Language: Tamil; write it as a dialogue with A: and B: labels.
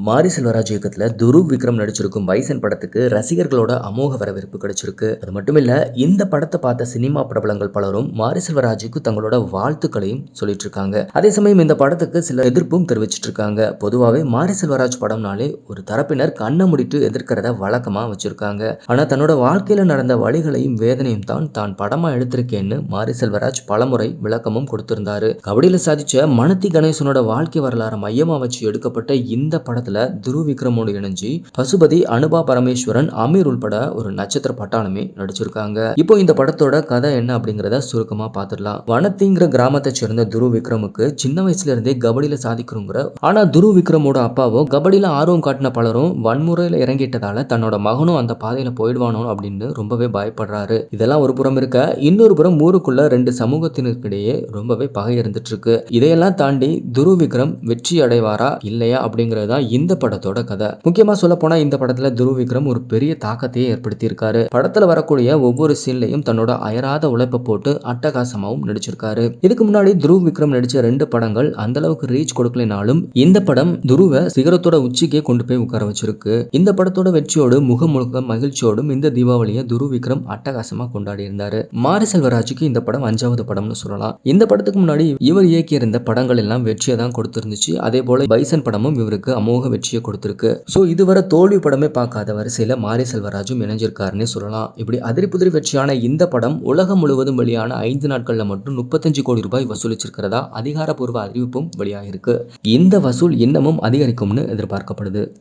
A: மாரி செல்வராஜ் இயக்கத்துல துருவ் விக்ரம் நடிச்சிருக்கும் பைசன் படத்துக்கு ரசிகர்களோட அமோக வரவேற்பு கிடைச்சிருக்கு. அது மட்டும் இல்ல, இந்த படத்தை பார்த்த சினிமா பிரபலங்கள் பலரும் மாரி செல்வராஜுக்கு தங்களோட வாழ்த்துக்களையும் சொல்லிட்டு இருக்காங்க. அதே சமயம் இந்த படத்துக்கு சில எதிர்ப்பும் தெரிவிச்சிட்டு இருக்காங்க. பொதுவாகவே மாரி செல்வராஜ் படம்னாலே ஒரு தரப்பினர் கண்ணை மூடிட்டு எதிர்க்கிறத வழக்கமா வச்சிருக்காங்க. ஆனா தன்னோட வாழ்க்கையில நடந்த வழிகளையும் வேதனையும் தான் படமா எடுத்திருக்கேன்னு மாரி செல்வராஜ் பலமுறை விளக்கமும் கொடுத்திருந்தாரு. கபடியில சாதிச்ச மனத்தி கணேசனோட வாழ்க்கை வரலாறு மையமா வச்சு எடுக்கப்பட்ட இந்த படத்துல துருவ் விக்ரமோடு இணைஞ்சு பசுபதி, அனுபா பரமேஸ்வரன், அமீர் உள்பட ஒரு நட்சத்திர பட்டாளமே நடிச்சிருக்காங்க. இப்போ இந்த படத்தோட கதை என்ன அப்படிங்கறத சுருக்கமா பார்த்துடலாம். வனத்திங்கிற கிராமத்தை சேர்ந்த துருவ் விக்ரமுக்கு சின்ன வயசுல இருந்தே கபடியில சாதிக்கிறோங்கிற, ஆனா துருவ் விக்ரமோட அப்பாவோ கபடியில ஆர்வம் காட்டின பலரும் வன்முறையில இறங்கிட்டதால தன்னோட மகனும் அந்த பாதையில போயிடுவானோ அப்படின்னு ரொம்பவே பயப்படுறாரு. இதெல்லாம் ஒரு புறம் இருக்க, இன்னொரு புறம் ஊருக்குள்ள ரெண்டு சமூகத்தினருக்கிடையே ரொம்பவே பகை இருந்துட்டு இருக்கு. இதையெல்லாம் தாண்டி துருவ் விக்ரம் வெற்றி அடைவாரா இல்லையா அப்படிங்கிறது தான் இந்த படத்தோட கதை. முக்கியமா சொல்ல போனா இந்த படத்துல துருவ் விக்ரம் ஒரு பெரிய தாக்கத்தையே ஏற்படுத்தி இருக்காரு. படத்துல வரக்கூடிய ஒவ்வொரு சீன்லையும் தன்னோட அயராத உழைப்பை போட்டு அட்டகாசமாவும் நடிச்சிருக்காரு. இதுக்கு முன்னாடி துருவ் விக்ரம் நடிச்ச 2 படங்கள் அந்த அளவுக்கு ரீச் கொடுக்கலனாலும் இந்த படம் துருவ சிகரத்தோட உச்சிக்கே கொண்டு போய் உட்கார வச்சிருக்கு. இந்த படத்தோட வெற்றியோடு முழுக்க மகிழ்ச்சியோடும் இந்த தீபாவளியை துருவ் விக்ரம் அட்டகாசமா கொண்டாடி இருந்தாரு. மாரி செல்வராஜுக்கு இந்த படம் 5வது படம்னு சொல்லலாம். இந்த படத்துக்கு முன்னாடி இவர் இயக்கியிருந்த படங்கள் எல்லாம் வெற்றியை தான் கொடுத்திருந்துச்சு. அதே போல பைசன் படமும் இவருக்கு அமோக வெற்றியை கொடுத்திருக்கு. சோ இதுவரை தோல்வி படமே பார்க்காத வரிசையில மாரி செல்வராஜும் இணைஞ்சிருக்காருன்னு சொல்லலாம். இப்படி அதிரி புதிரி வெற்றியான இந்த படம் உலகம் முழுவதும் வெளியான 5 நாட்கள்ல மட்டும் 35 கோடி ரூபாய் வசூலிச்சிருக்கிறதா அதிகாரப்பூர்வ அறிவிப்பும் வெளியாகிருக்கு. இந்த வசூல் இன்னமும் அதிகரிக்கும்னு எதிர்பார்க்கப்படுது.